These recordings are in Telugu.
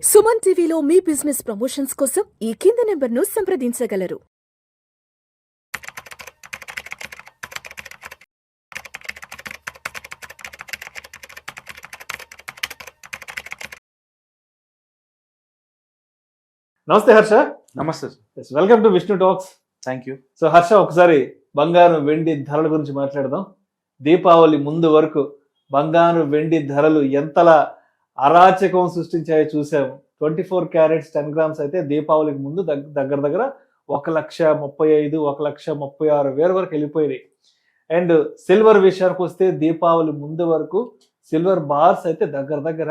సుమన్ టీవీలో మీ బిజినెస్ ప్రమోషన్స్ కోసం ఈ కింది నెంబర్ను సంప్రదించగలరు. నమస్తే హర్ష. నమస్తే sir. Welcome to Vishnu talks. Thank you. So Harsha, ఒకసారి బంగారం వెండి ధరల గురించి మాట్లాడదాం. దీపావళి ముందు వరకు బంగారం వెండి ధరలు ఎంతలా అరాచకం సృష్టించాయో చూసాము. 24 క్యారెట్స్ 10 గ్రామ్స్ అయితే దీపావళికి ముందు దగ్గర దగ్గర 1,35,000 1,36,000 వరకు వెళ్ళిపోయినాయి. అండ్ సిల్వర్ విషయానికి వస్తే దీపావళి ముందు వరకు సిల్వర్ బార్స్ అయితే దగ్గర దగ్గర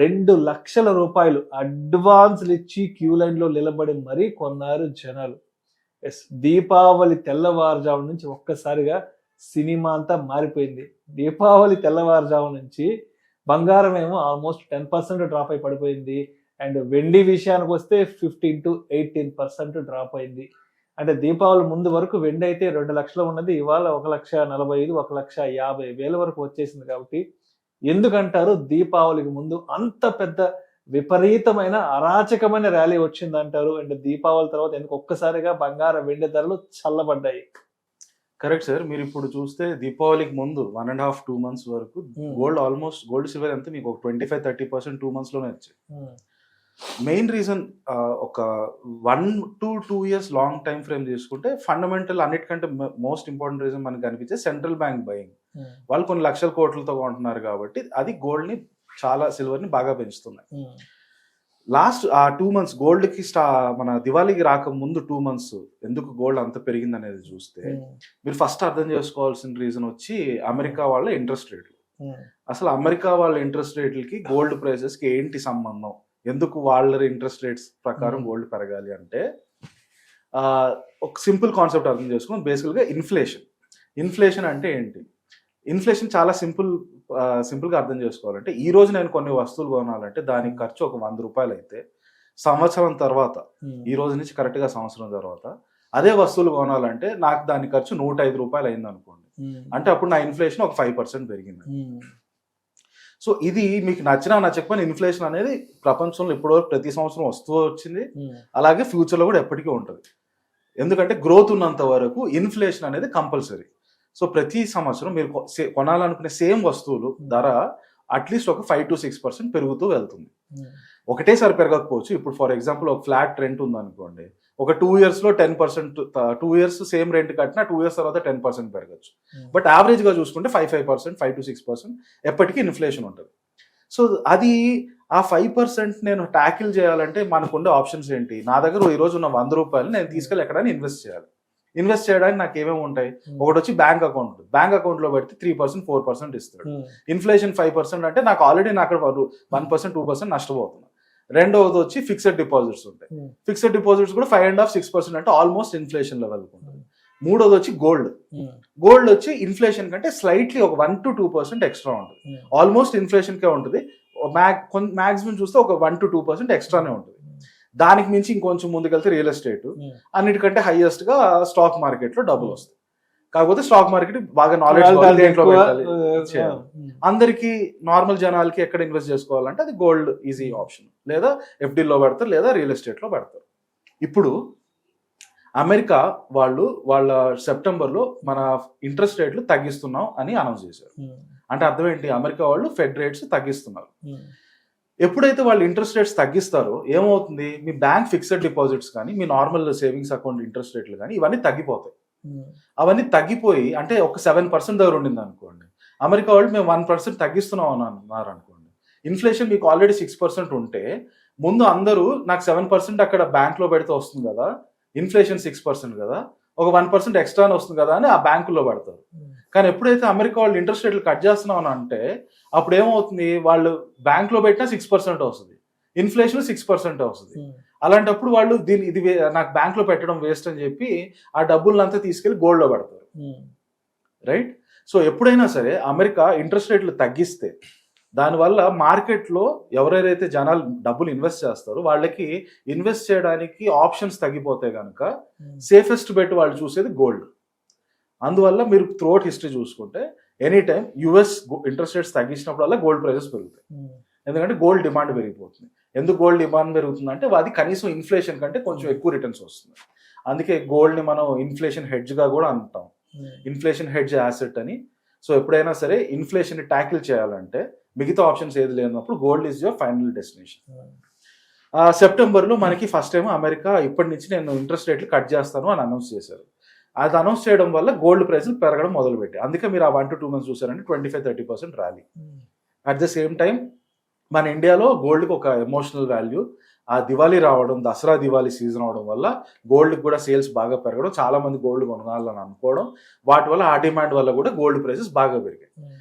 2 లక్షల రూపాయలు అడ్వాన్స్లు ఇచ్చి క్యూ లైన్ లో నిలబడి మరీ కొన్నారు జనాలు. దీపావళి తెల్లవారుజాము నుంచి ఒక్కసారిగా సినిమా అంతా మారిపోయింది. దీపావళి తెల్లవారుజాము నుంచి బంగారం ఏమో ఆల్మోస్ట్ 10% డ్రాప్ అయి పడిపోయింది. అండ్ వెండి విషయానికి వస్తే 15 to 18% డ్రాప్ అయింది. అంటే దీపావళి ముందు వరకు వెండి అయితే 2 లక్షలు ఉన్నది, ఇవాళ 1,45,000 1,50,000 వరకు వచ్చేసింది. కాబట్టి ఎందుకంటారు దీపావళికి ముందు అంత పెద్ద విపరీతమైన అరాచకమైన ర్యాలీ వచ్చిందంటారు? అండ్ దీపావళి తర్వాత ఎందుకు ఒక్కసారిగా బంగారం వెండి ధరలు చల్లబడ్డాయి? Correct sir. మీరు ఇప్పుడు చూస్తే దీపావళికి ముందు 1.5-2 months వరకు గోల్డ్ సిల్వర్ అంతా మీకు ఒక 25-30% 2 months లోనే వచ్చాయి. మెయిన్ రీజన్ ఒక 1 to 2 years long time frame తీసుకుంటే ఫండమెంటల్ అన్నిటికంటే మోస్ట్ ఇంపార్టెంట్ రీజన్ మనకి అనిపించే సెంట్రల్ బ్యాంక్ బయింగ్. వాళ్ళు కొన్ని లక్షల కోట్లతో కొంటున్నారు కాబట్టి అది గోల్డ్ ని చాలా సిల్వర్ ని బాగా పెంచుతున్నాయి. లాస్ట్ ఆ 2 months గోల్డ్ కి మన దివాళీకి రాక ముందు 2 months ఎందుకు గోల్డ్ అంత పెరిగింది అనేది చూస్తే మీరు ఫస్ట్ అర్థం చేసుకోవాల్సిన రీజన్ వచ్చి అమెరికా వాళ్ళ ఇంట్రెస్ట్ రేట్లు. అసలు అమెరికా వాళ్ళ ఇంట్రెస్ట్ రేట్లకి గోల్డ్ ప్రైసెస్ కి ఏంటి సంబంధం? ఎందుకు వాళ్ళ ఇంట్రెస్ట్ రేట్స్ ప్రకారం గోల్డ్ పెరగాలి అంటే ఒక సింపుల్ కాన్సెప్ట్ అర్థం చేసుకుని బేసికల్గా ఇన్ఫ్లేషన్ అంటే ఏంటి? ఇన్ఫ్లేషన్ చాలా సింపుల్గా అర్థం చేసుకోవాలంటే ఈ రోజు నేను కొన్ని వస్తువులు కొనాలంటే దానికి ఖర్చు ఒక 100 రూపాయలు అయితే సంవత్సరం తర్వాత, ఈ రోజు నుంచి కరెక్ట్గా సంవత్సరం తర్వాత అదే వస్తువులు కొనాలంటే నాకు దాని ఖర్చు 105 రూపాయలు అయింది అనుకోండి. అంటే అప్పుడు నా ఇన్ఫ్లేషన్ ఒక 5% పెరిగింది. సో ఇది మీకు నచ్చకపోయినా ఇన్ఫ్లేషన్ అనేది ప్రపంచంలో ఇప్పటివరకు ప్రతి సంవత్సరం వస్తూ వచ్చింది, అలాగే ఫ్యూచర్లో కూడా ఎప్పటికీ ఉంటుంది. ఎందుకంటే గ్రోత్ ఉన్నంత వరకు ఇన్ఫ్లేషన్ అనేది కంపల్సరీ. సో ప్రతి సంవత్సరం మీరు కొనాలనుకునే సేమ్ వస్తువులు ధర అట్లీస్ట్ ఒక 5 to 6% పెరుగుతూ వెళ్తుంది. ఒకటేసారి పెరగకపోవచ్చు. ఇప్పుడు ఫర్ ఎగ్జాంపుల్ ఒక ఫ్లాట్ రెంట్ ఉందనుకోండి, ఒక 2 years లో 10%, 2 years సేమ్ రెంట్ కట్టినా 2 years తర్వాత 10% పెరగచ్చు. బట్ యావరేజ్ గా చూసుకుంటే 5% 5 to 6% ఎప్పటికీ ఇన్ఫ్లేషన్ ఉంటుంది. సో అది ఆ 5% నేను ట్యాకిల్ చేయాలంటే మనకుండే ఆప్షన్స్ ఏంటి? నా దగ్గర ఈ రోజు ఉన్న 100 రూపాయలు నేను తీసుకెళ్ళి ఎక్కడైనా ఇన్వెస్ట్ చేయాలి. ఇన్వెస్ట్ చేయడానికి నాకు ఏమేమి ఉంటాయి? ఒకటి వచ్చి బ్యాంక్ అకౌంట్ లో పెడితే 3% 4% ఇస్తాడు. ఇన్ఫ్లేషన్ 5% అంటే నాకు ఆల్రెడీ నాకు 1% 2% నష్టపోతున్నా. రెండవది వచ్చి ఫిక్స్డ్ డిపాజిట్స్ ఉంటాయి. ఫిక్స్డ్ డిపాజిట్స్ కూడా 5.5-6% అంటే ఆల్మోస్ట్ ఇన్ఫ్లేషన్ లెవెల్ ఉంటుంది. మూడోది వచ్చి గోల్డ్ వచ్చి ఇన్ఫ్లేషన్ కంటే స్లైట్లీ ఒక 1 to 2% ఎక్స్ట్రా ఉంటుంది. ఆల్మోస్ట్ ఇన్ఫ్లేషన్ కే ఉంటుంది. మాక్సిమం చూస్తే ఒక 1 to 2% ఎక్స్ట్రానే ఉంటుంది. దానికి మించి ఇంకొంచెం ముందుకెళ్తే రియల్ ఎస్టేట్, అన్నిటికంటే హైయెస్ట్ గా స్టాక్ మార్కెట్ లో డబ్బులు వస్తాయి. కాకపోతే స్టాక్ మార్కెట్ బాగా నాలెడ్జ్ దేంట్లో పెట్టాలి, అందరికి నార్మల్ జనాలకి ఎక్కడ ఇన్వెస్ట్ చేసుకోవాలంటే అది గోల్డ్ ఈజీ ఆప్షన్. లేదా ఎఫ్డీలో పెడతారు, లేదా రియల్ ఎస్టేట్ లో పెడతారు. ఇప్పుడు అమెరికా వాళ్ళ సెప్టెంబర్లో మన ఇంట్రెస్ట్ రేట్లు తగ్గిస్తున్నాం అని అనౌన్స్ చేశారు. అంటే అర్థం ఏంటి? అమెరికా వాళ్ళు ఫెడ్ రేట్స్ తగ్గిస్తున్నారు. ఎప్పుడైతే వాళ్ళు ఇంట్రెస్ట్ రేట్స్ తగ్గిస్తారో ఏమవుతుంది? మీ బ్యాంక్ ఫిక్స్డ్ డిపాజిట్స్ కానీ, మీ నార్మల్ సేవింగ్స్ అకౌంట్ ఇంట్రెస్ట్ రేట్లు కానీ ఇవన్నీ తగ్గిపోతాయి. అవన్నీ తగ్గిపోయి అంటే ఒక 7% దగ్గర ఉండింది అనుకోండి, అమెరికా వాళ్ళు మేము 1% తగ్గిస్తున్నాం అని అన్నారు అనుకోండి. ఇన్ఫ్లేషన్ మీకు ఆల్రెడీ 6% ఉంటే ముందు అందరూ నాకు 7% అక్కడ బ్యాంక్ లో పెడితే వస్తుంది కదా, ఇన్ఫ్లేషన్ 6% కదా, ఒక 1% ఎక్స్ట్రానే వస్తుంది కదా అని ఆ బ్యాంకుల్లో పెడతారు. కానీ ఎప్పుడైతే అమెరికా వాళ్ళు ఇంట్రెస్ట్ రేట్లు కట్ చేస్తున్నాం అని అంటే అప్పుడు ఏమవుతుంది? వాళ్ళు బ్యాంక్ లో పెట్టినా 6% వస్తుంది, ఇన్ఫ్లేషన్ 6% వస్తుంది. అలాంటప్పుడు వాళ్ళు ఇది నాకు బ్యాంక్ లో పెట్టడం వేస్ట్ అని చెప్పి ఆ డబ్బులంతా తీసుకెళ్లి గోల్డ్ లో పెడతారు. రైట్? సో ఎప్పుడైనా సరే అమెరికా ఇంట్రెస్ట్ రేట్లు తగ్గిస్తే దానివల్ల మార్కెట్లో ఎవరైతే జనాలు డబ్బులు ఇన్వెస్ట్ చేస్తారో వాళ్ళకి ఇన్వెస్ట్ చేయడానికి ఆప్షన్స్ తగ్గిపోతాయి కనుక సేఫెస్ట్ బెట్ వాళ్ళు చూసేది గోల్డ్. అందువల్ల మీరు త్రూఅవుట్ హిస్టరీ చూసుకుంటే any time US interest rates తగ్గించినప్పుడల్లా గోల్డ్ ప్రైజెస్ పెరుగుతాయి. ఎందుకంటే గోల్డ్ డిమాండ్ పెరిగిపోతుంది. ఎందుకు గోల్డ్ డిమాండ్ పెరుగుతుందంటే అది కనీసం ఇన్ఫ్లేషన్ కంటే కొంచెం ఎక్కువ రిటర్న్స్ వస్తుంది. అందుకే గోల్డ్ని మనం ఇన్ఫ్లేషన్ హెడ్జ్గా కూడా అంటాం, ఇన్ఫ్లేషన్ హెడ్జ్ యాసెట్ అని. సో ఎప్పుడైనా సరే ఇన్ఫ్లేషన్ని ట్యాకిల్ చేయాలంటే మిగతా ఆప్షన్స్ ఏది లేనప్పుడు gold is your final destination. సెప్టెంబర్లో మనకి ఫస్ట్ టైం అమెరికా ఇప్పటి నుంచి నేను ఇంట్రెస్ట్ రేట్లు కట్ చేస్తాను అని అనౌన్స్ చేశారు. అది అనౌన్స్ చేయడం వల్ల గోల్డ్ ప్రైస్లు పెరగడం మొదలుపెట్టాయి. అందుకే మీరు ఆ 1 to 2 months చూసారంటే 25-30% rally. At the same time మన ఇండియాలో గోల్డ్కి ఒక ఎమోషనల్ వాల్యూ. ఆ దివాళీ రావడం, దసరా దివాళీ సీజన్ అవడం వల్ల గోల్డ్కి కూడా సేల్స్ బాగా పెరగడం, చాలా మంది గోల్డ్ కొనాలని అనుకోవడం, వాటి వల్ల ఆ డిమాండ్ వల్ల కూడా గోల్డ్ ప్రైసెస్ బాగా పెరిగాయి.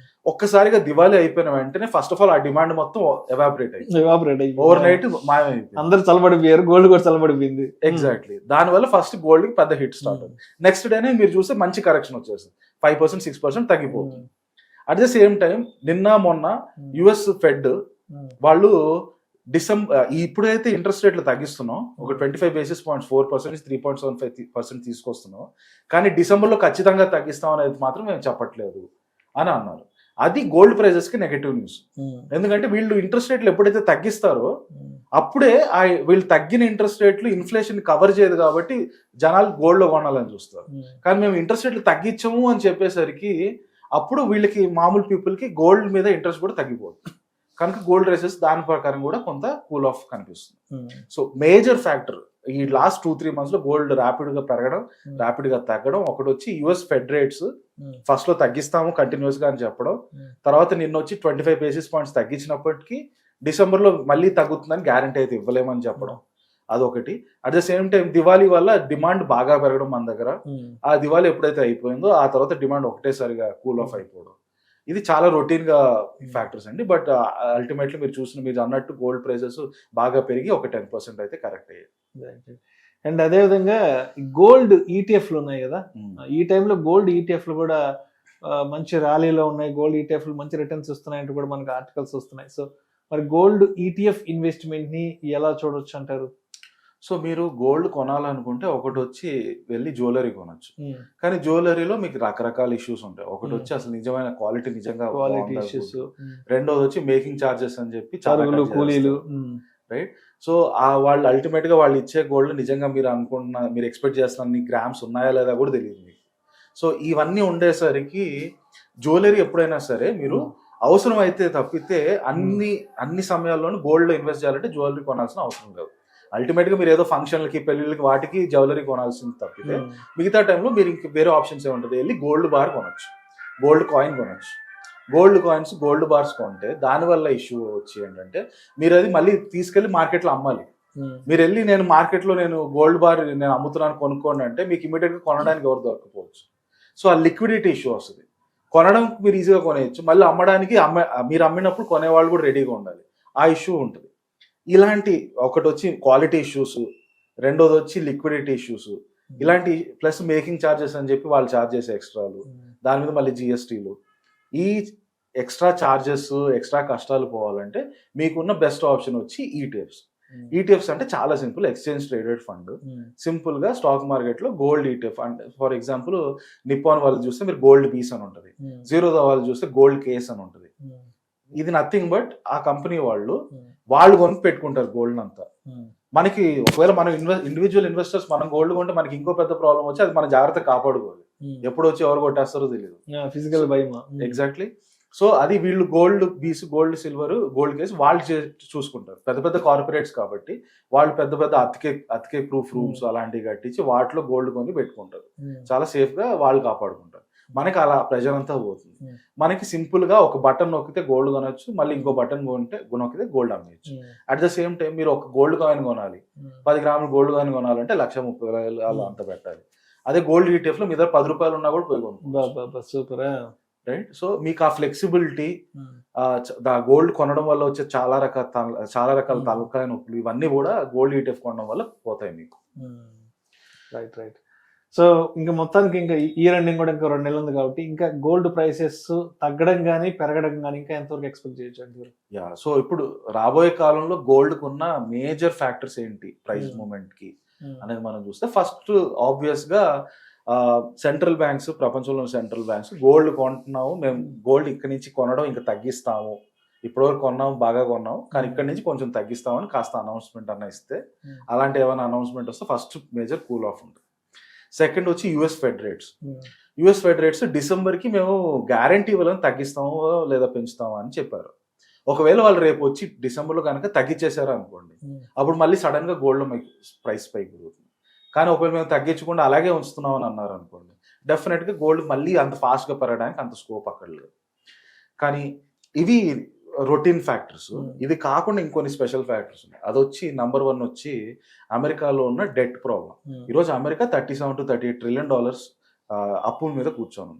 ఒక్కసారిగా దివాళీ అయిపోయిన వెంటనే ఫస్ట్ ఆఫ్ ఆల్ ఆ డిమాండ్ మొత్తం ఎవాపరేట్ అయింది, ఓవర్ నైట్ మాయమైంది, అందరు చల్లబడిపోయారు, గోల్డ్ కూడా చల్లబడిపోయింది. ఎగ్జాక్ట్లీ. దానివల్ల ఫస్ట్ గోల్డ్ కి పెద్ద హిట్ స్టార్ట్ అవుతుంది. నెక్స్ట్ డేనే మీరు చూస్తే మంచి కరెక్షన్ వచ్చేస్తుంది, 5%-6% తగ్గిపోతుంది. అట్ ద సేమ్ టైం నిన్న మొన్న యుఎస్ ఫెడ్ వాళ్ళు ఇప్పుడైతే ఇంట్రెస్ట్ రేట్లు తగ్గిస్తున్నాం, ఒక 25 basis points 4% 3.75% తీసుకొస్తున్నాం, కానీ డిసెంబర్లో ఖచ్చితంగా తగ్గిస్తాం అనేది మాత్రం మేము చెప్పట్లేదు అని అన్నారు. అది గోల్డ్ ప్రైజెస్ కి నెగటివ్ న్యూస్. ఎందుకంటే వీళ్ళు ఇంట్రెస్ట్ రేట్లు ఎప్పుడైతే తగ్గిస్తారో అప్పుడే వీళ్ళు తగ్గిన ఇంట్రెస్ట్ రేట్లు ఇన్ఫ్లేషన్ కవర్ చేయదు కాబట్టి జనాలు గోల్డ్ లో కొనాలని చూస్తారు. కానీ మేము ఇంట్రెస్ట్ రేట్లు తగ్గించము అని చెప్పేసరికి అప్పుడు వీళ్ళకి మామూలు పీపుల్ కి గోల్డ్ మీద ఇంట్రెస్ట్ కూడా తగ్గిపోతుంది. కనుక గోల్డ్ రేసెస్ దాని ప్రకారం కూడా కొంత కూల్ ఆఫ్ కనిపిస్తుంది. సో మేజర్ ఫ్యాక్టర్ ఈ లాస్ట్ 2-3 months లో గోల్డ్ ర్యాపిడ్ గా పెరగడం, ర్యాపిడ్ గా తగ్గడం. ఒకటి వచ్చి యుఎస్ ఫెడ్ రేట్స్ ఫస్ట్ లో తగ్గిస్తాము కంటిన్యూస్ గా అని చెప్పడం, తర్వాత నిన్న వచ్చి 25 basis points తగ్గించినప్పటికీ డిసెంబర్ లో మళ్ళీ తగ్గుతుందని గ్యారంటీ అయితే ఇవ్వలేమని చెప్పడం, అదొకటి. At the same time Diwali వల్ల డిమాండ్ బాగా పెరగడం మన దగ్గర. ఆ దివాళీ ఎప్పుడైతే అయిపోయిందో ఆ తర్వాత డిమాండ్ ఒకటేసారిగా కూల్ ఆఫ్ అయిపోవడం, ఇది చాలా రొటీన్ గా ఫ్యాక్టర్స్ అండి. బట్ అల్టిమేట్లీ మీరు అన్నట్టు గోల్డ్ ప్రైసెస్ బాగా పెరిగి ఒక 10% అయితే కరెక్ట్ అయ్యాయి. అండ్ అదేవిధంగా గోల్డ్ ఈటీఎఫ్లు ఉన్నాయి కదా, ఈ టైంలో గోల్డ్ ఈటీఎఫ్లు కూడా మంచి ర్యాలీలో ఉన్నాయి, గోల్డ్ ఈటీఎఫ్లు మంచి రిటర్న్స్ వస్తున్నాయంటూ కూడా మనకు ఆర్టికల్స్ వస్తున్నాయి. సో మరి గోల్డ్ ఈటీఎఫ్ ఇన్వెస్ట్మెంట్ ని ఎలా చూడొచ్చు అంటారు? సో మీరు గోల్డ్ కొనాలనుకుంటే ఒకటి వచ్చి వెళ్ళి జ్యువెలరీ కొనొచ్చు, కానీ జ్యువెలరీలో మీకు రకరకాల ఇష్యూస్ ఉంటాయి. ఒకటి వచ్చి అసలు నిజమైన క్వాలిటీ నిజంగా క్వాలిటీ ఇష్యూస్, రెండోది వచ్చి మేకింగ్ చార్జెస్ అని చెప్పి కూలీలు, రైట్. సో వాళ్ళు అల్టిమేట్ గా వాళ్ళు ఇచ్చే గోల్డ్ నిజంగా మీరు ఎక్స్పెక్ట్ చేస్తున్న గ్రామ్స్ ఉన్నాయా లేదా కూడా తెలియదు మీకు. సో ఇవన్నీ ఉండేసరికి జ్యువెలరీ ఎప్పుడైనా సరే మీరు అవసరం అయితే తప్పితే అన్ని సమయాల్లోనూ గోల్డ్ లో ఇన్వెస్ట్ చేయాలంటే జ్యువెలరీ కొనాల్సిన అవసరం లేదు. అల్టిమేట్ గా మీరు ఏదో ఫంక్షన్లకి పెళ్లిళ్ళకి వాటికి జ్యువెలరీ కొనాల్సింది తప్పితే మిగతా టైంలో మీరు ఇంక వేరే ఆప్షన్స్ ఏముంటుంది, వెళ్ళి గోల్డ్ బార్ కొనొచ్చు, గోల్డ్ కాయిన్ కొనొచ్చు. గోల్డ్ కాయిన్స్, గోల్డ్ బార్స్ కొంటే దానివల్ల ఇష్యూ వచ్చి ఏంటంటే మీరు అది మళ్ళీ తీసుకెళ్లి మార్కెట్లో అమ్మాలి. మీరు వెళ్ళి నేను మార్కెట్లో గోల్డ్ బార్ నేను అమ్ముతున్నాను కొనుక్కోండి అంటే మీకు ఇమీడియట్ గా కొనడానికి ఎవరు దొరకపోవచ్చు. సో ఆ లిక్విడిటీ ఇష్యూ వస్తుంది. కొనడం మీరు ఈజీగా కొనేయచ్చు, మళ్ళీ అమ్మడానికి మీరు అమ్మినప్పుడు కొనేవాళ్ళు కూడా రెడీగా ఉండాలి, ఆ ఇష్యూ ఉంటుంది. ఇలాంటి ఒకటి వచ్చి క్వాలిటీ ఇష్యూస్, రెండోది వచ్చి లిక్విడిటీ ఇష్యూస్, ఇలాంటి ప్లస్ మేకింగ్ ఛార్జెస్ అని చెప్పి వాళ్ళు ఛార్జ్ చేసే ఎక్స్ట్రాలు, దాని మీద మళ్ళీ జిఎస్టీలు, ఈ ఎక్స్ట్రా ఛార్జెస్, ఎక్స్ట్రా కష్టాలు పోవాలంటే మీకున్న బెస్ట్ ఆప్షన్ వచ్చి ఈటీఎఫ్స్. ఈటీఎఫ్స్ అంటే చాలా simple, exchange traded fund. Simple గా స్టాక్ మార్కెట్ లో గోల్డ్ ఈటీఎఫ్ అంటే ఫర్ ఎగ్జాంపుల్ నిప్పాన్ వాళ్ళు చూస్తే మీరు గోల్డ్ పీస్ అని ఉంటుంది, జీరోదా వాళ్ళు చూస్తే గోల్డ్ కేస్ అని ఉంటుంది. ఇది నథింగ్ బట్ ఆ కంపెనీ వాళ్ళు కొని పెట్టుకుంటారు గోల్డ్ అంతా. మనకి ఒకవేళ మనం ఇండివిజువల్ ఇన్వెస్టర్స్ మనం గోల్డ్ కొంటే మనకి ఇంకో పెద్ద ప్రాబ్లం వచ్చి అది మన జాగ్రత్త కాపాడుకోవాలి, ఎప్పుడు వచ్చి ఎవరు కొట్టేస్తారో తెలియదు, ఫిజికల్ భయం. ఎగ్జాక్ట్లీ. సో అది వీళ్ళు gold piece, gold silver, gold case వాళ్ళు చూసుకుంటారు. పెద్ద పెద్ద కార్పొరేట్స్ కాబట్టి వాళ్ళు పెద్ద పెద్ద అతికే ప్రూఫ్ రూమ్స్ అలాంటివి కట్టించి వాటిలో గోల్డ్ కొని పెట్టుకుంటారు, చాలా సేఫ్ గా వాళ్ళు కాపాడుకుంటారు. మనకి అలా ప్రెజర్ అంతా పోతుంది. మనకి సింపుల్ గా ఒక బటన్ నొక్కితే గోల్డ్ కొనొచ్చు, మళ్ళీ ఇంకో బటన్ నొక్కితే గోల్డ్ అమ్మేయచ్చు. అట్ ద సేమ్ టైం మీరు ఒక గోల్డ్ కాయిన్ కొనాలి, 10 grams గోల్డ్ కాయిన్ కొనాలంటే 1,30,000 అంత పెట్టాలి. అదే గోల్డ్ ఈటీఎఫ్ లో మీ దగ్గర 10 రూపాయలు ఉన్నా కూడా పోయి కొనుక్కోవచ్చు. Super, right. సో మీకు ఆ ఫ్లెక్సిబిలిటీ, గోల్డ్ కొనడం వల్ల వచ్చే చాలా రకాల తలకాయ నొప్పులు ఇవన్నీ కూడా గోల్డ్ ఈటీఎఫ్ కొనడం వల్ల పోతాయి మీకు. రైట్. సో ఇంకా మొత్తానికి ఇంకా ఇయర్ ఎండింగ్ కూడా ఇంకా 2 నెలలు ఉంది కాబట్టి ఇంకా గోల్డ్ ప్రైసెస్ తగ్గడం కానీ పెరగడం కానీ ఇంకా ఎంతవరకు ఎక్స్పెక్ట్ చేయొచ్చు అంటారు? సో ఇప్పుడు రాబోయే కాలంలో గోల్డ్ కున్న మేజర్ ఫ్యాక్టర్స్ ఏంటి ప్రైస్ మూవ్మెంట్ కి అనేది మనం చూస్తే, ఫస్ట్ ఆబ్వియస్ గా సెంట్రల్ బ్యాంక్స్, ప్రపంచంలో సెంట్రల్ బ్యాంక్స్ గోల్డ్ కొంటున్నాము, మేము గోల్డ్ ఇక్కడి నుంచి కొనడం ఇంకా తగ్గిస్తాము ఇప్పటివరకు కొన్నాం, బాగా కొన్నాం, కానీ ఇక్కడ నుంచి కొంచెం తగ్గిస్తామని కాస్త అనౌన్స్మెంట్ అన్న ఇస్తే, అలాంటి ఏమైనా అనౌన్స్మెంట్ వస్తే ఫస్ట్ మేజర్ కూల్ ఆఫ్ ఉంటుంది. సెకండ్ వచ్చి యుఎస్ ఫెడ్ రేట్స్ డిసెంబర్కి మేము గ్యారంటీ ఇవ్వాలని తగ్గిస్తాము లేదా పెంచుతాము అని చెప్పారు. ఒకవేళ వాళ్ళు రేపు వచ్చి డిసెంబర్లో కనుక తగ్గించేశారు అనుకోండి, అప్పుడు మళ్ళీ సడన్గా గోల్డ్లో మీకు ప్రైస్ పైకి పెరుగుతుంది. కానీ ఒకవేళ మేము తగ్గించకుండా అలాగే ఉంచుతున్నాం అని అన్నారు అనుకోండి, డెఫినెట్గా గోల్డ్ మళ్ళీ అంత ఫాస్ట్గా పెరగడానికి అంత స్కోప్ అక్కడ లేదు. కానీ ఇవి రొటీన్ ఫ్యాక్టర్స్. ఇది కాకుండా ఇంకొన్ని స్పెషల్ ఫ్యాక్టర్స్ ఉన్నాయి. అది వచ్చి నంబర్ 1 వచ్చి అమెరికాలో ఉన్న డెట్ ప్రాబ్లం. ఈరోజు అమెరికా $37 to $38 trillion అప్పుల మీద కూర్చొని.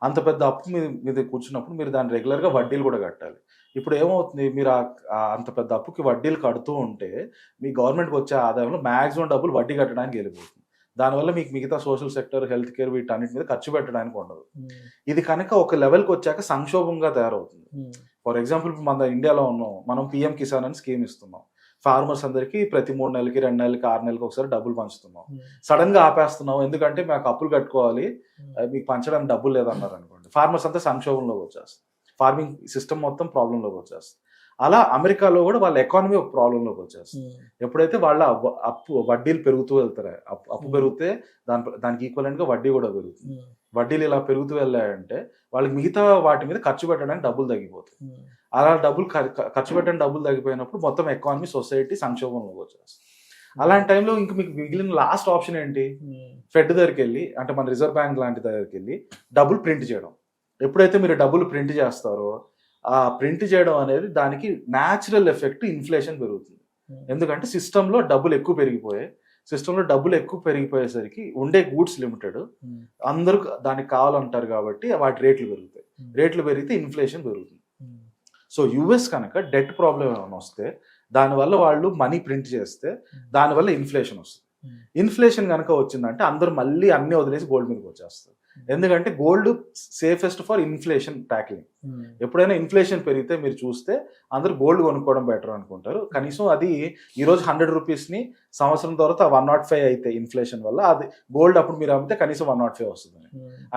అంత పెద్ద అప్పు మీద కూర్చున్నప్పుడు మీరు దాన్ని రెగ్యులర్గా వడ్డీలు కూడా కట్టాలి. ఇప్పుడు ఏమవుతుంది, మీరు అంత పెద్ద అప్పుకి వడ్డీలు కడుతూ ఉంటే మీ గవర్నమెంట్కి వచ్చే ఆదాయంలో మ్యాక్సిమం డబ్బులు వడ్డీ కట్టడానికి వెళ్ళిపోతుంది. దానివల్ల మీకు మిగతా సోషల్ సెక్టర్, హెల్త్ కేర్ వీటన్నిటి మీద ఖర్చు పెట్టడానికి ఉండదు. ఇది కనుక ఒక లెవెల్కి వచ్చాక సంక్షోభంగా తయారవుతుంది. ఫర్ ఎగ్జాంపుల్ మన ఇండియాలో ఉన్నాం, మనం పిఎం కిసాన్ అని స్కీమ్ ఇస్తున్నాం. ఫార్మర్స్ అందరికీ ప్రతి 3 నెలలకి, 2 నెలలకి, 6 నెలలకి ఒకసారి డబ్బులు పంచుతున్నాం. సడన్ గా ఆపేస్తున్నాం ఎందుకంటే మాకు అప్పులు కట్టుకోవాలి, మీకు పంచడానికి డబ్బులు లేదన్నారు అనుకోండి, ఫార్మర్స్ అంతా సంక్షోభంలోకి వచ్చేస్తారు. ఫార్మింగ్ సిస్టమ్ మొత్తం ప్రాబ్లంలోకి వచ్చేస్తుంది. అలా అమెరికాలో కూడా వాళ్ళ ఎకానమీ ఒక ప్రాబ్లంలోకి వచ్చేస్తుంది. ఎప్పుడైతే వాళ్ళ వడ్డీలు పెరుగుతూ వెళ్తారో, అప్పు పెరిగితే దానికి ఈక్వలెంట్ గా వడ్డీ కూడా పెరుగుతుంది. వడ్డీలు ఇలా పెరుగుతూ వెళ్ళాయంటే వాళ్ళకి మిగతా వాటి మీద ఖర్చు పెట్టడానికి డబ్బులు తగ్గిపోతాయి. అలా ఖర్చు పెట్టడానికి డబ్బులు తగ్గిపోయినప్పుడు మొత్తం ఎకానమీ, సొసైటీ సంక్షోభంలోకి వచ్చేస్తుంది. అలాంటి టైంలో ఇంక మీకు మిగిలిన లాస్ట్ ఆప్షన్ ఏంటి, ఫెడ్ దగ్గరికి వెళ్ళి, అంటే మన రిజర్వ్ బ్యాంక్ లాంటి దగ్గరికి వెళ్ళి డబ్బులు ప్రింట్ చేయడం. ఎప్పుడైతే మీరు డబ్బులు ప్రింట్ చేస్తారో, ఆ ప్రింట్ చేయడం అనేది దానికి న్యాచురల్ ఎఫెక్ట్ ఇన్ఫ్లేషన్ పెరుగుతుంది. ఎందుకంటే సిస్టంలో డబ్బులు ఎక్కువ పెరిగిపోయేసరికి ఉండే గూడ్స్ లిమిటెడ్, అందరూ దానికి కావాలంటారు కాబట్టి వాటి రేట్లు పెరుగుతాయి. రేట్లు పెరిగితే ఇన్ఫ్లేషన్ పెరుగుతుంది. సో యుఎస్ కనుక డెట్ ప్రాబ్లం ఏమైనా వస్తే, దానివల్ల వాళ్ళు మనీ ప్రింట్ చేస్తే దానివల్ల ఇన్ఫ్లేషన్ వస్తుంది. ఇన్ఫ్లేషన్ కనుక వచ్చిందంటే అందరూ మళ్ళీ అన్ని వదిలేసి గోల్డ్ మీదకి వచ్చేస్తారు. ఎందుకంటే gold safest for inflation tackling. ఎప్పుడైనా ఇన్ఫ్లేషన్ పెరిగితే మీరు చూస్తే అందరూ గోల్డ్ కొనుక్కోవడం బెటర్ అనుకుంటారు. కనీసం అది ఈరోజు 100 రూపీస్ని సంవత్సరం తర్వాత 105 అయితే ఇన్ఫ్లేషన్ వల్ల, అది గోల్డ్ అప్పుడు మీరు అమ్మితే కనీసం 105 వస్తుంది.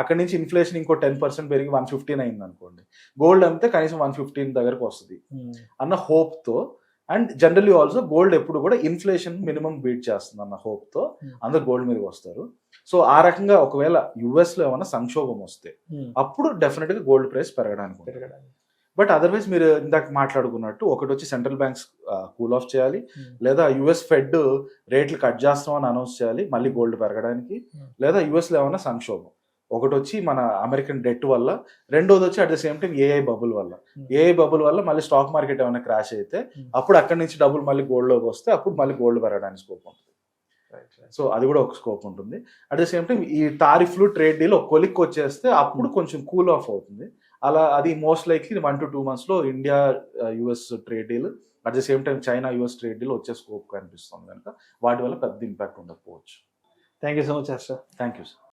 అక్కడి నుంచి ఇన్ఫ్లేషన్ ఇంకో 10% పెరిగి 115 అయింది అనుకోండి, గోల్డ్ అమ్మితే కనీసం 115 దగ్గరకు వస్తుంది అన్న హోప్తో. అండ్ జనరల్లీ ఆల్సో గోల్డ్ ఎప్పుడు కూడా ఇన్ఫ్లేషన్ మినిమం బీట్ చేస్తుంది అన్న హోప్తో అందరు గోల్డ్ మీదకి వస్తారు. సో ఆ రకంగా ఒకవేళ యుఎస్లో ఏమైనా సంక్షోభం వస్తే అప్పుడు డెఫినెట్గా గోల్డ్ ప్రైస్ పెరగడానికి. బట్ అదర్వైజ్ మీరు ఇందాక మాట్లాడుకున్నట్టు, ఒకటి వచ్చి సెంట్రల్ బ్యాంక్స్ కూల్ ఆఫ్ చేయాలి, లేదా యుఎస్ ఫెడ్ రేట్లు కట్ చేస్తామని అనౌన్స్ చేయాలి మళ్ళీ గోల్డ్ పెరగడానికి, లేదా యుఎస్లో ఏమైనా సంక్షోభం. ఒకటి వచ్చి మన అమెరికన్ డెట్ వల్ల, రెండోది వచ్చి at the same time AI bubble వల్ల మళ్ళీ స్టాక్ మార్కెట్ ఏమైనా క్రాష్ అయితే అప్పుడు అక్కడి నుంచి డబ్బులు మళ్ళీ గోల్డ్లోకి వస్తే అప్పుడు మళ్ళీ గోల్డ్ పెరగడానికి స్కోప్ ఉంటుంది. సో అది కూడా ఒక స్కోప్ ఉంటుంది. అట్ ద సేమ్ టైం ఈ టారిఫ్లు, ట్రేడ్ డీల్ ఒక కొలిక్కి వచ్చేస్తే అప్పుడు కొంచెం కూల్ ఆఫ్ అవుతుంది. అలా అది most likely 1 to 2 months India US trade deal, at the same time China US trade deal వచ్చే స్కోప్ కనిపిస్తుంది కనుక వాటి వల్ల పెద్ద ఇంపాక్ట్ ఉండకపోవచ్చు. Thank you so much Harsha. Thank you sir.